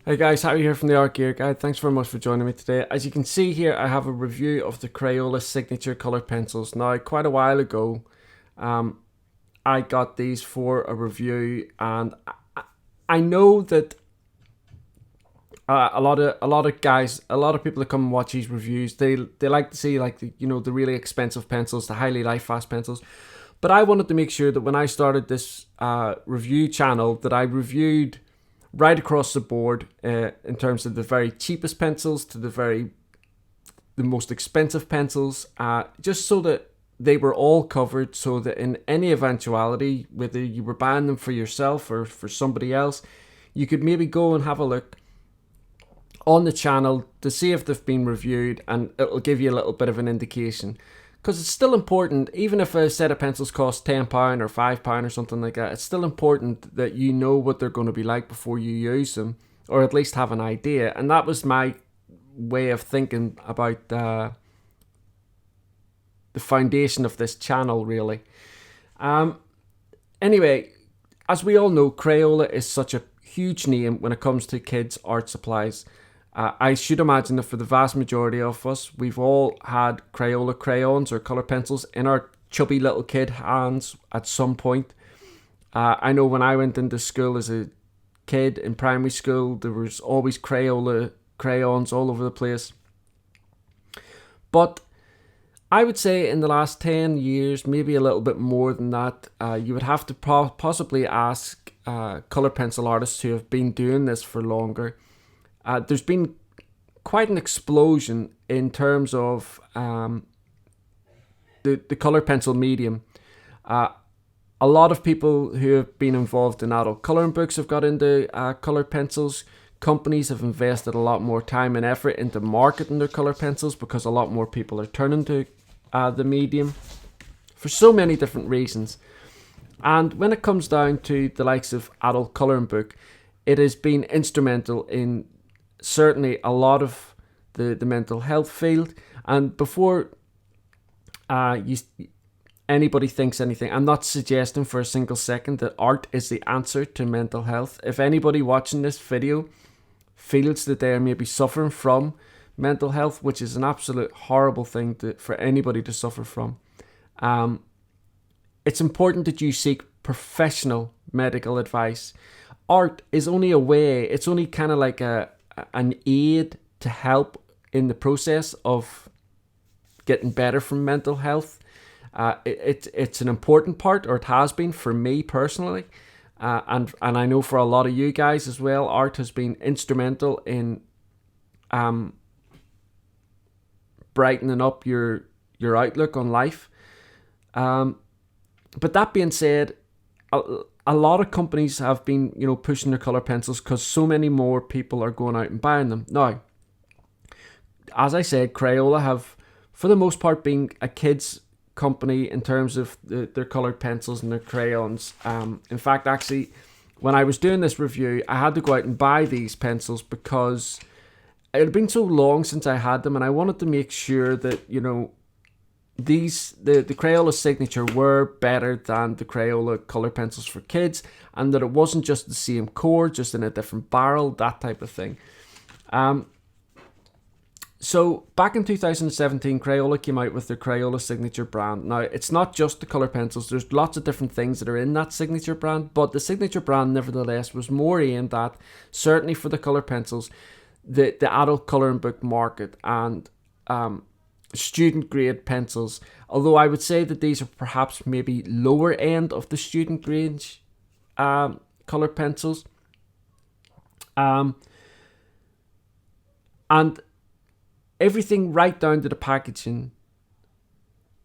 Hey guys, Harry here from the Art Gear Guide. Thanks very much for joining me today. As you can see here, I have a review of the Crayola signature color pencils. Now, quite a while ago, um, I got these for a review, and I know that a lot of guys, a lot of people that come and watch these reviews, they like to see like the really expensive pencils, the highly light fast pencils. But I wanted to make sure that when I started this review channel, that I reviewed right across the board in terms of the very cheapest pencils to the most expensive pencils, just so that they were all covered, so that in any eventuality, whether you were buying them for yourself or for somebody else, you could maybe go and have a look on the channel to see if they've been reviewed, and it'll give you a little bit of an indication. Because it's still important, even if a set of pencils costs £10 or £5 or something like that, it's still important that you know what they're going to be like before you use them, or at least have an idea. And that was my way of thinking about the foundation of this channel, really. Anyway, as we all know, Crayola is such a huge name when it comes to kids' art supplies. I should imagine that for the vast majority of us, we've all had Crayola crayons or colour pencils in our chubby little kid hands at some point. I know when I went into school as a kid in primary school, there was always Crayola crayons all over the place. But I would say in the last 10 years, maybe a little bit more than that, you would have to possibly ask colour pencil artists who have been doing this for longer. There's been quite an explosion in terms of the colour pencil medium. A lot of people who have been involved in adult colouring books have got into colour pencils. Companies have invested a lot more time and effort into marketing their colour pencils because a lot more people are turning to the medium for so many different reasons. And when it comes down to the likes of adult colouring book, it has been instrumental in certainly a lot of the mental health field. And before anybody thinks anything, I'm not suggesting for a single second that art is the answer to mental health. If anybody watching this video feels that they are maybe suffering from mental health, which is an absolute horrible thing for anybody to suffer from, it's important that you seek professional medical advice. Art is only a way, it's only kind of like an aid to help in the process of getting better from mental health. It's an important part, or it has been for me personally, and I know for a lot of you guys as well. Art has been instrumental in brightening up your outlook on life. But that being said, a lot of companies have been, pushing their colour pencils because so many more people are going out and buying them. Now, as I said, Crayola have, for the most part, been a kids company in terms of their coloured pencils and their crayons. In fact, actually, when I was doing this review, I had to go out and buy these pencils because it had been so long since I had them, and I wanted to make sure that, the Crayola signature were better than the Crayola colour pencils for kids, and that it wasn't just the same core, just in a different barrel, that type of thing. So back in 2017, Crayola came out with their Crayola signature brand. Now, it's not just the colour pencils, there's lots of different things that are in that signature brand, but the signature brand nevertheless was more aimed at, certainly for the colour pencils, the adult colouring book market and student grade pencils. Although I would say that these are perhaps maybe lower end of the student range colour pencils. And everything right down to the packaging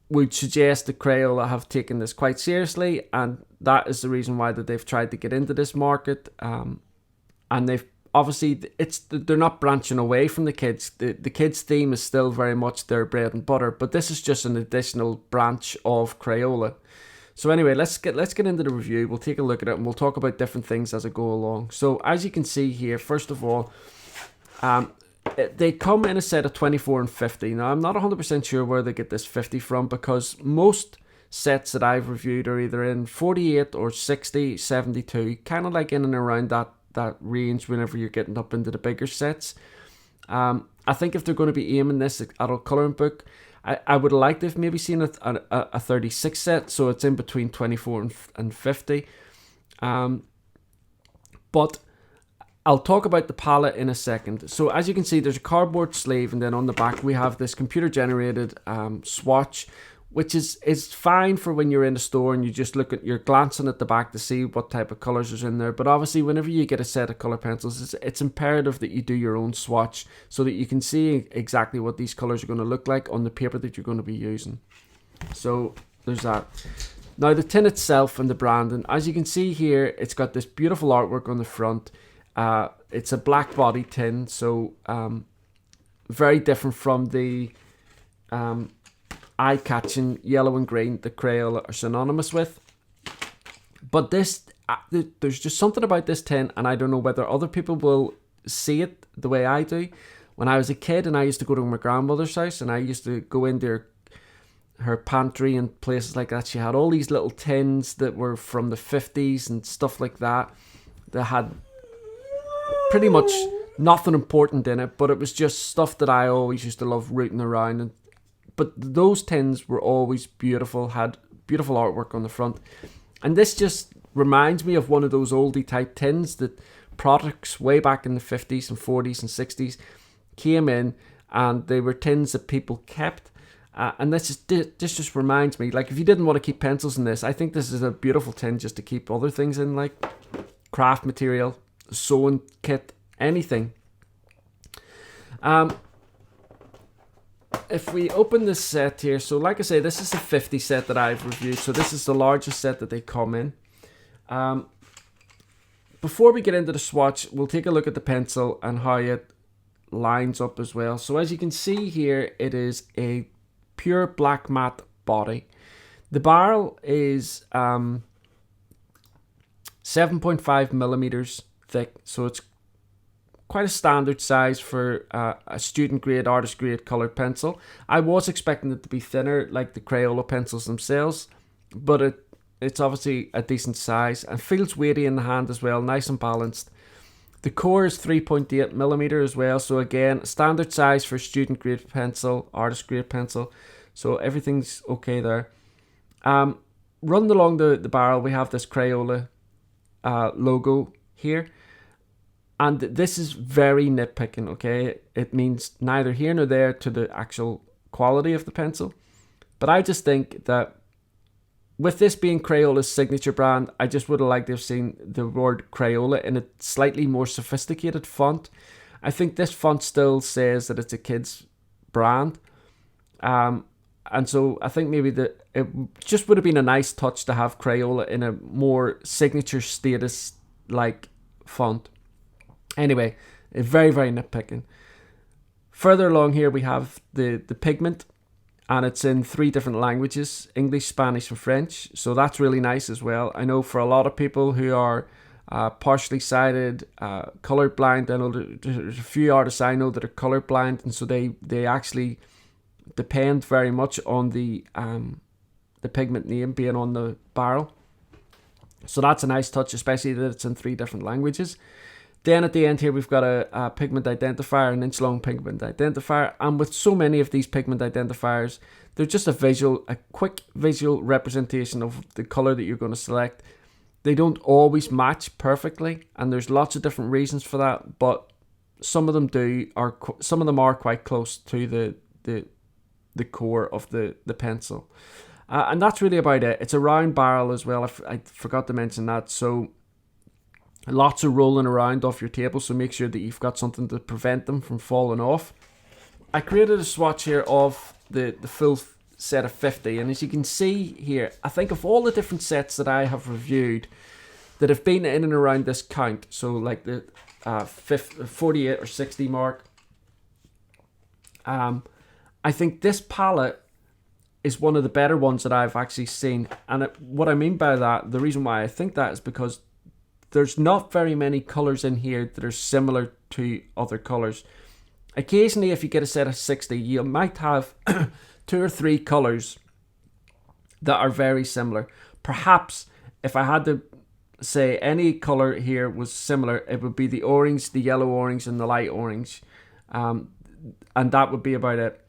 would suggest that Crayola have taken this quite seriously, and that is the reason why that they've tried to get into this market. And they've obviously, they're not branching away from the kids. The kids theme is still very much their bread and butter, but this is just an additional branch of Crayola. So anyway, let's get into the review. We'll take a look at it and we'll talk about different things as I go along. So as you can see here, first of all, they come in a set of 24 and 50. Now, I'm not 100% sure where they get this 50 from, because most sets that I've reviewed are either in 48 or 60, 72, kind of like in and around that that range whenever you're getting up into the bigger sets. I think if they're going to be aiming this at adult colouring book, I would like to have maybe seen a 36 set, so it's in between 24 and 50. But I'll talk about the palette in a second. So as you can see, there's a cardboard sleeve, and then on the back we have this computer generated swatch, which is fine for when you're in a store and you're glancing at the back to see what type of colours is in there. But obviously whenever you get a set of colour pencils, it's imperative that you do your own swatch so that you can see exactly what these colours are going to look like on the paper that you're going to be using. So there's that. Now the tin itself and the branding, as you can see here, it's got this beautiful artwork on the front. It's a black body tin, so very different from the eye-catching yellow and green that Crayola are synonymous with. But this, there's just something about this tin, and I don't know whether other people will see it the way I do. When I was a kid and I used to go to my grandmother's house and I used to go into her pantry and places like that, she had all these little tins that were from the 50s and stuff like that that had pretty much nothing important in it, but it was just stuff that I always used to love rooting around. But those tins were always beautiful, had beautiful artwork on the front. And this just reminds me of one of those oldie type tins that products way back in the 50s and 40s and 60s came in, and they were tins that people kept. And this just reminds me, like if you didn't want to keep pencils in this, I think this is a beautiful tin just to keep other things in, like craft material, sewing kit, anything. If we open this set here, so like I say, this is a 50 set that I've reviewed, so this is the largest set that they come in. Before we get into the swatch, we'll take a look at the pencil and how it lines up as well. So as you can see here, it is a pure black matte body. The barrel is 7.5 millimeters thick, so it's quite a standard size for a student grade, artist grade coloured pencil. I was expecting it to be thinner like the Crayola pencils themselves, but it's obviously a decent size and feels weighty in the hand as well, nice and balanced. The core is 3.8 millimeter as well, so again, standard size for student grade pencil, artist grade pencil, so everything's okay there. Running along the barrel, we have this Crayola logo here. And this is very nitpicking, okay? It means neither here nor there to the actual quality of the pencil. But I just think that with this being Crayola's signature brand, I just would have liked to have seen the word Crayola in a slightly more sophisticated font. I think this font still says that it's a kid's brand. And so I think maybe it just would have been a nice touch to have Crayola in a more signature status like font. Anyway, very, very nitpicking. Further along here, we have the Pigment, and it's in 3 different languages, English, Spanish, and French. So that's really nice as well. I know for a lot of people who are partially sighted, colour blind, I know there's a few artists I know that are colour blind, and so they actually depend very much on the Pigment name being on the barrel. So that's a nice touch, especially that it's in 3 different languages. Then at the end here, we've got a pigment identifier, an inch-long pigment identifier. And with so many of these pigment identifiers, they're just a quick visual representation of the color that you're going to select. They don't always match perfectly, and there's lots of different reasons for that. But some of them some of them are quite close to the core of the pencil. And that's really about it. It's a round barrel as well. I forgot to mention that. So lots of rolling around off your table, so make sure that you've got something to prevent them from falling off. I created a swatch here of the full set of 50, and as you can see here, I think of all the different sets that I have reviewed that have been in and around this count, so like the 48 or 60 mark, I think this palette is one of the better ones that I've actually seen. And what I mean by that, the reason why I think that is because there's not very many colours in here that are similar to other colours. Occasionally, if you get a set of 60, you might have 2 or 3 colours that are very similar. Perhaps if I had to say any color here was similar, it would be the orange, the yellow orange, and the light orange, and that would be about it.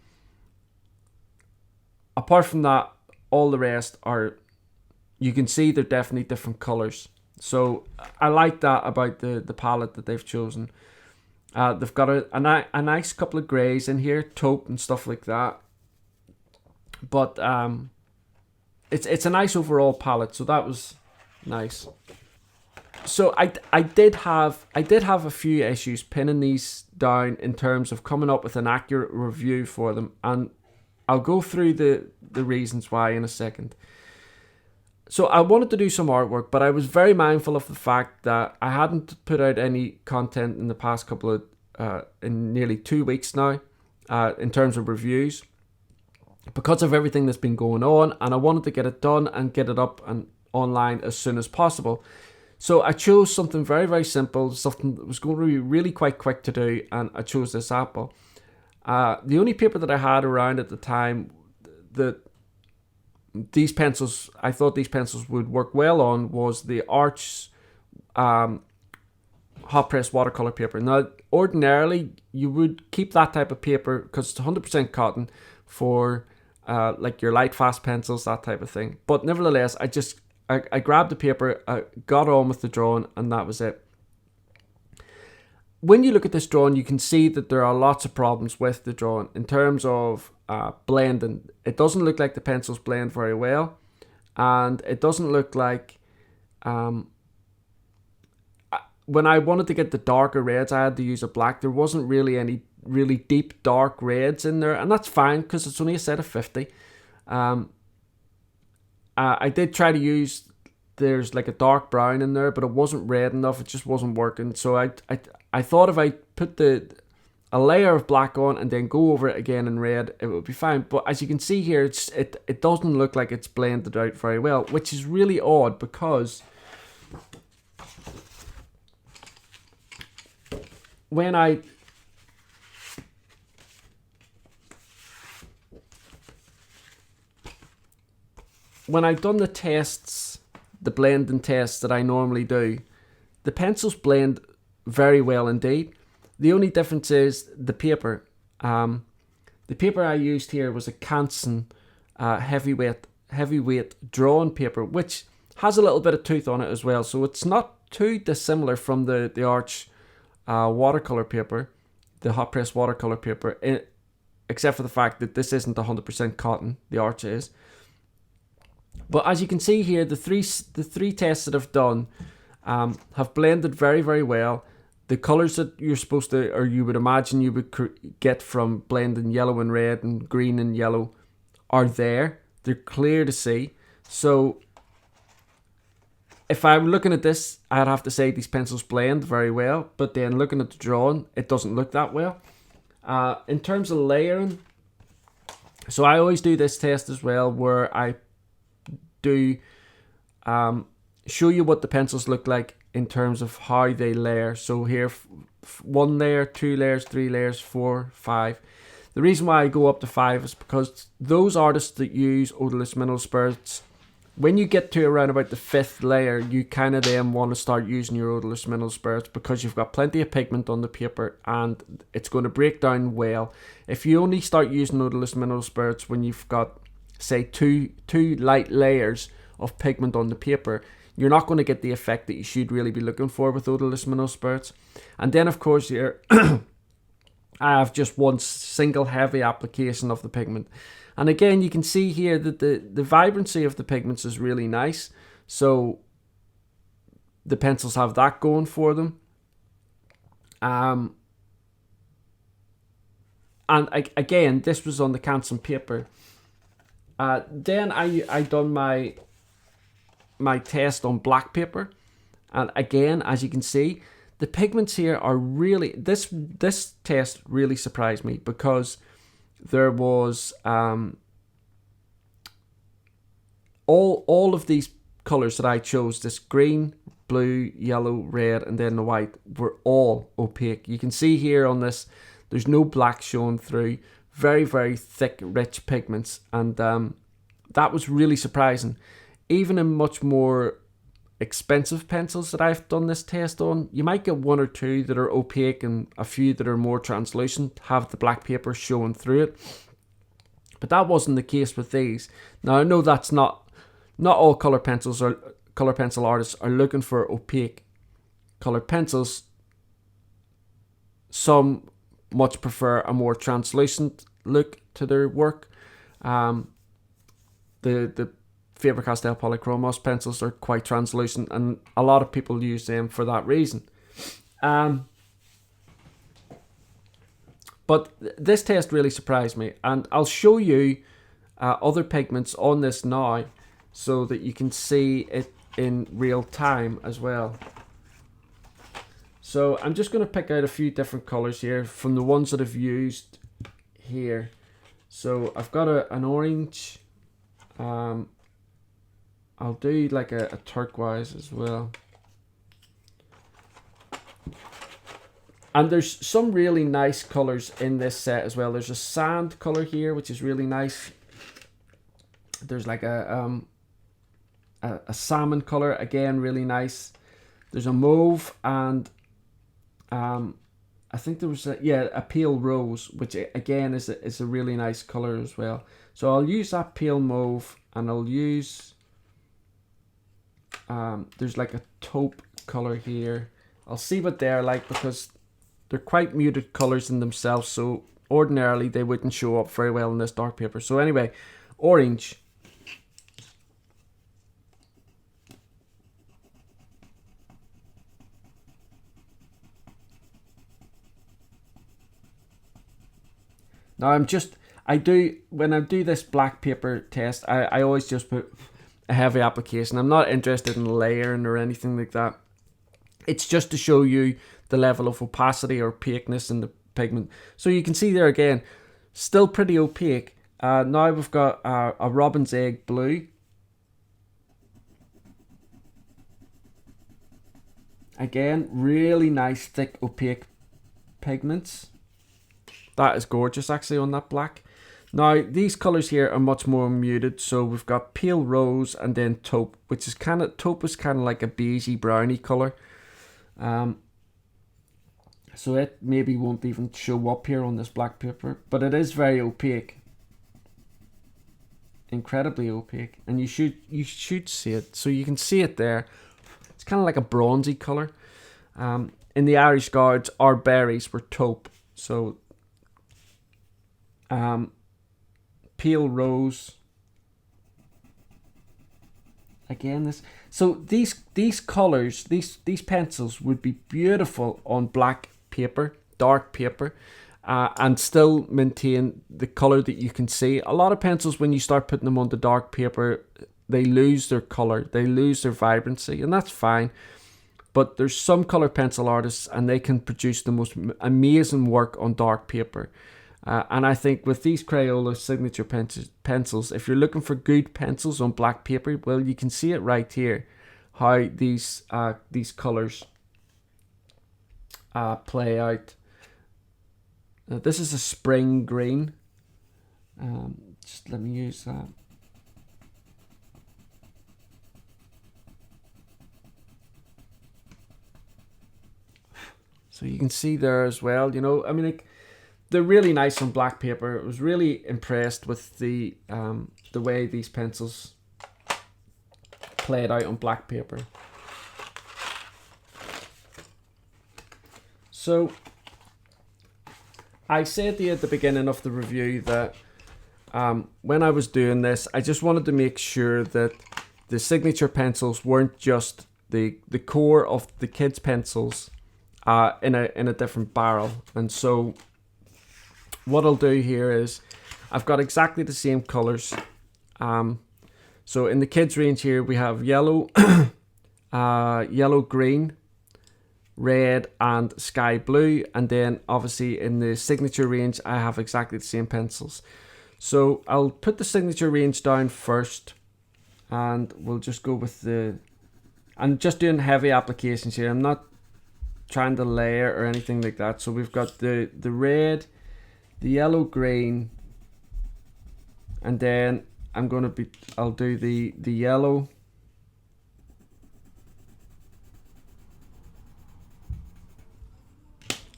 Apart from that, all the rest are, you can see they're definitely different colors. So I like that about the palette that they've chosen. They've got a nice couple of greys in here, taupe and stuff like that. But it's a nice overall palette, so that was nice. So I did have a few issues pinning these down in terms of coming up with an accurate review for them, and I'll go through the reasons why in a second. So I wanted to do some artwork, but I was very mindful of the fact that I hadn't put out any content in the past couple of in nearly 2 weeks now, in terms of reviews, because of everything that's been going on, and I wanted to get it done and get it up and online as soon as possible. So I chose something very, very simple, something that was going to be really quite quick to do, and I chose this apple. The only paper that I had around at the time that these pencils, I thought these pencils would work well on, was the Arch hot press watercolor paper. Now, ordinarily you would keep that type of paper because it's 100% cotton for like your light fast pencils, that type of thing. But nevertheless, I grabbed the paper, I got on with the drawing, and that was it. When you look at this drawing, you can see that there are lots of problems with the drawing in terms of blending. It doesn't look like the pencils blend very well, and it doesn't look like when I wanted to get the darker reds, I had to use a black. There wasn't really any really deep dark reds in there, and that's fine because it's only a set of 50. I did try to use, there's like a dark brown in there, but it wasn't red enough. It just wasn't working. So I thought if I put a layer of black on and then go over it again in red, it would be fine. But as you can see here, it doesn't look like it's blended out very well, which is really odd because when I done the tests, the blending tests that I normally do, the pencils blend very well indeed. The only difference is the paper. The paper I used here was a Canson heavyweight drawn paper, which has a little bit of tooth on it as well. So it's not too dissimilar from the Arch watercolor paper, the hot press watercolor paper, except for the fact that this isn't 100% cotton. The Arch is. But as you can see here, the three tests that I've done have blended very, very well. The colours that you're supposed to, or you would imagine you would get from blending yellow and red and green and yellow, are there. They're clear to see. So if I'm looking at this, I'd have to say these pencils blend very well. But then looking at the drawing, it doesn't look that well. In terms of layering, so I always do this test as well, where I do show you what the pencils look like in terms of how they layer. So here, 1 layer, 2 layers, 3 layers, 4, 5. The reason why I go up to 5 is because those artists that use odorless mineral spirits, when you get to around about the 5th layer, you kind of then want to start using your odorless mineral spirits because you've got plenty of pigment on the paper and it's going to break down well. If you only start using odorless mineral spirits when you've got, say, two light layers of pigment on the paper, you're not going to get the effect that you should really be looking for with odorless mineral spirits. And then of course here I have just one single heavy application of the pigment, and again you can see here that the vibrancy of the pigments is really nice, so the pencils have that going for them. And again, this was on the Canson paper. Then I done my test on black paper, and again, as you can see, the pigments here are really, this test really surprised me because there was all of these colors that I chose, this green, blue, yellow, red, and then the white, were all opaque. You can see here on this, there's no black showing through. Very, very thick, rich pigments, and that was really surprising. Even in much more expensive pencils that I've done this test on, you might get one or two that are opaque and a few that are more translucent, have the black paper showing through it. But that wasn't the case with these. Now I know that's not all color pencil artists are looking for opaque colored pencils. Some much prefer a more translucent look to their work. The Faber-Castell Polychromos pencils are quite translucent, and a lot of people use them for that reason. But this test really surprised me, and I'll show you other pigments on this now so that you can see it in real time as well. So I'm just going to pick out a few different colors here from the ones that I've used here. So I've got an orange. I'll do like a turquoise as well. And there's some really nice colors in this set as well. There's a sand color here, which is really nice. There's like a salmon color, again, really nice. There's a mauve, and I think there was a pale rose, which again is a really nice color as well. So I'll use that pale mauve, and I'll use there's like a taupe color here. I'll see what they're like because they're quite muted colors in themselves, so ordinarily they wouldn't show up very well in this dark paper. So anyway, orange. Now when I do this black paper test, I always just put a heavy application. I'm not interested in layering or anything like that. It's just to show you the level of opacity or opaqueness in the pigment. So you can see there again, still pretty opaque. Now we've got a robin's egg blue. Again, really nice thick opaque pigments. That is gorgeous actually on that black. Now these colors here are much more muted. So we've got pale rose and then taupe, which is taupe is kind of like a beigey browny color. So it maybe won't even show up here on this black paper, but it is very opaque, incredibly opaque, and you should see it. So you can see it there. It's kind of like a bronzy color. In the Irish Guards, our berries were taupe. So pale rose. Again, these colors, these pencils would be beautiful on black paper, dark paper, and still maintain the color that you can see. A lot of pencils, when you start putting them onto dark paper, they lose their color, they lose their vibrancy, and that's fine. But there's some color pencil artists, and they can produce the most amazing work on dark paper. And I think with these Crayola signature pencils, if you're looking for good pencils on black paper, well, you can see it right here, how these colors play out. This is a spring green. Just let me use that. So you can see there as well, you know, I mean, like, they're really nice on black paper. I was really impressed with the way these pencils played out on black paper. So I said to you at the beginning of the review that when I was doing this, I just wanted to make sure that the signature pencils weren't just the core of the kids' pencils in a different barrel. And so what I'll do here is I've got exactly the same colors. So in the kids range here we have yellow, yellow green, red and sky blue, and then obviously in the signature range I have exactly the same pencils. So I'll put the signature range down first, and we'll just go with I'm just doing heavy applications here. I'm not trying to layer or anything like that. So we've got the red, the yellow green, and then I'll do the yellow,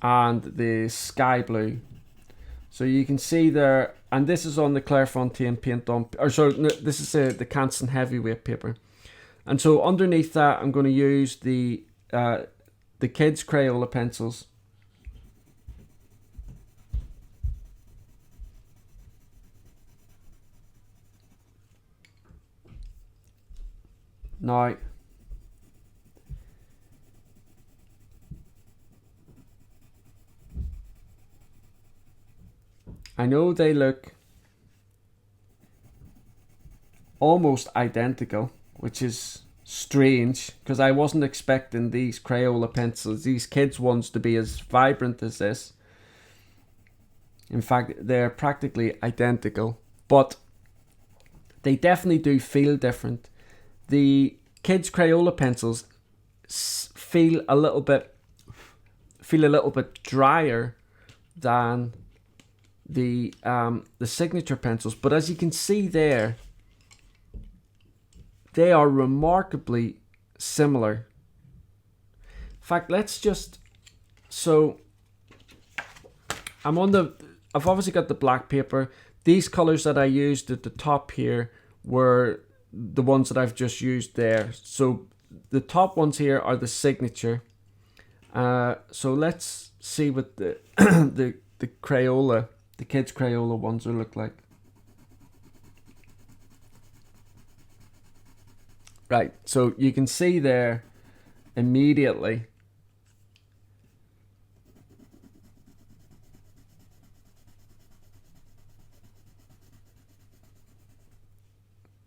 and the sky blue. So you can see there, and this is on the Clairefontaine paint on, or sorry, no, this is the Canson heavyweight paper. And so underneath that, I'm going to use the kids Crayola pencils. Now, I know they look almost identical, which is strange because I wasn't expecting these Crayola pencils, these kids ones, to be as vibrant as this. In fact, they're practically identical, but they definitely do feel different. The kids Crayola pencils feel a little bit drier than the signature pencils, but as you can see there, they are remarkably similar. In fact, so I've obviously got the black paper. These colors that I used at the top here were the ones that I've just used there. So the top ones here are the signature. So let's see what the the Crayola, the kids Crayola ones will look like. Right, so you can see there immediately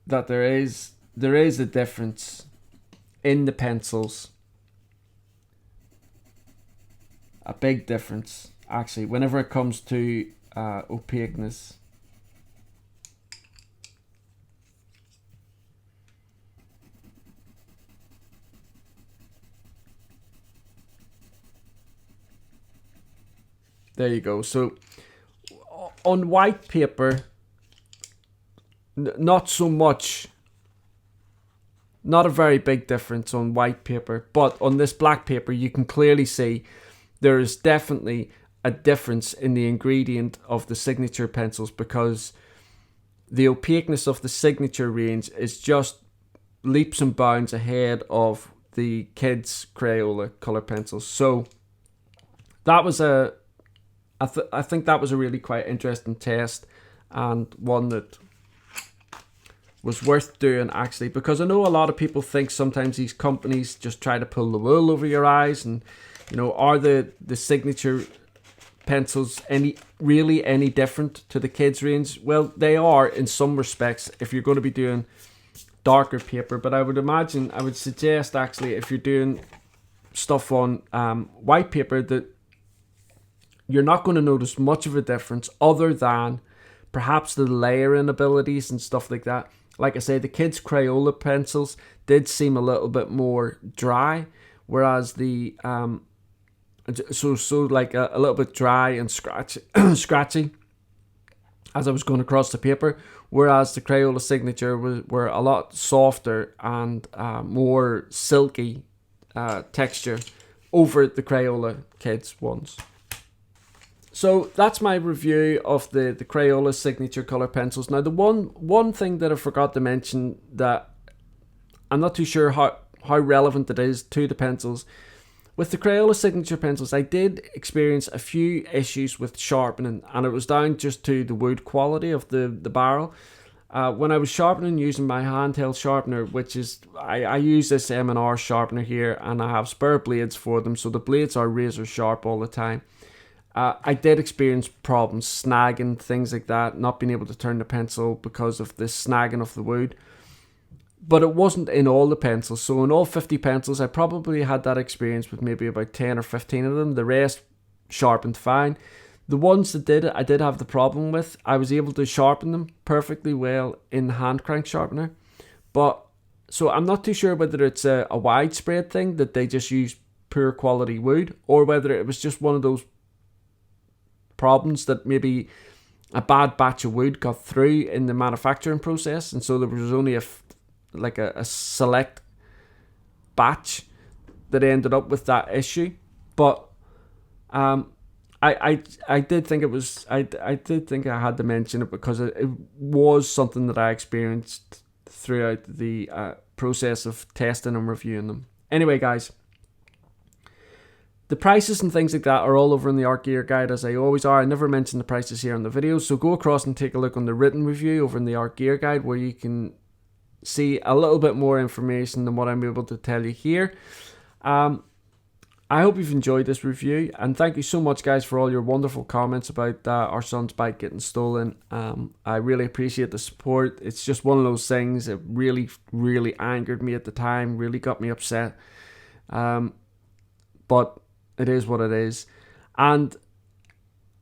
that there is a difference in the pencils. A big difference, actually, whenever it comes to opaqueness. There you go. So on white paper, not so much, not a very big difference on white paper, but on this black paper you can clearly see there is definitely a difference in the ingredient of the signature pencils, because the opaqueness of the signature range is just leaps and bounds ahead of the kids Crayola color pencils. So that was I think that was a really quite interesting test, and one that was worth doing, actually, because I know a lot of people think sometimes these companies just try to pull the wool over your eyes, and are the signature pencils really any different to the kids range? Well, they are in some respects if you're going to be doing darker paper, but I would suggest actually, if you're doing stuff on white paper, that you're not going to notice much of a difference other than perhaps the layering abilities and stuff like that. Like I say, the kids Crayola pencils did seem a little bit more dry, whereas the so like a little bit dry and scratchy as I was going across the paper, whereas the Crayola signature were a lot softer and more silky texture over the Crayola kids ones. So that's my review of the Crayola signature color pencils. Now, the one thing that I forgot to mention that I'm not too sure how relevant it is to the pencils. With the Crayola signature pencils, I did experience a few issues with sharpening, and it was down just to the wood quality of the barrel. When I was sharpening using my handheld sharpener, which is, I use this M&R sharpener here, and I have spare blades for them, so the blades are razor sharp all the time. I did experience problems, snagging, things like that, not being able to turn the pencil because of the snagging of the wood. But it wasn't in all the pencils. So in all 50 pencils, I probably had that experience with maybe about 10 or 15 of them. The rest sharpened fine. The ones that I did have the problem with, I was able to sharpen them perfectly well in the hand crank sharpener. But so I'm not too sure whether it's a widespread thing that they just use poor quality wood, or whether it was just one of those problems that maybe a bad batch of wood got through in the manufacturing process, and so there was only a select batch that ended up with that issue. But I did think it was I did think I had to mention it because it was something that I experienced throughout the process of testing and reviewing them. Anyway, guys, the prices and things like that are all over in the Art Gear Guide, as they always are. I never mention the prices here in the video, so go across and take a look on the written review over in the Art Gear Guide, where you can see a little bit more information than what I'm able to tell you here. I hope you've enjoyed this review, and thank you so much, guys, for all your wonderful comments about our son's bike getting stolen. I really appreciate the support. It's just one of those things that really, really angered me at the time, really got me upset. But it is what it is. And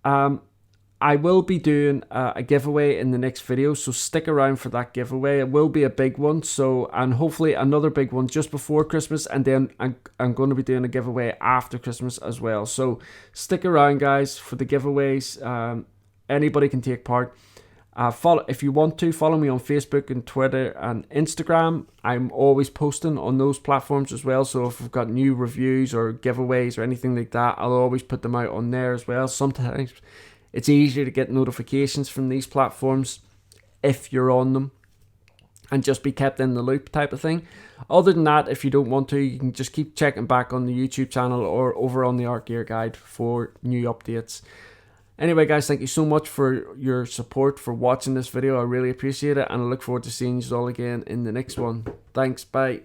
I will be doing a giveaway in the next video, so stick around for that giveaway. It will be a big one, and hopefully another big one just before Christmas, and then I'm going to be doing a giveaway after Christmas as well. So stick around, guys, for the giveaways. Anybody can take part. If you want to, follow me on Facebook and Twitter and Instagram. I'm always posting on those platforms as well, so if I've got new reviews or giveaways or anything like that, I'll always put them out on there as well. Sometimes it's easier to get notifications from these platforms if you're on them and just be kept in the loop type of thing. Other than that, if you don't want to, you can just keep checking back on the YouTube channel or over on the Art Gear Guide for new updates. Anyway, guys, thank you so much for your support, for watching this video. I really appreciate it, and I look forward to seeing you all again in the next one. Thanks, bye.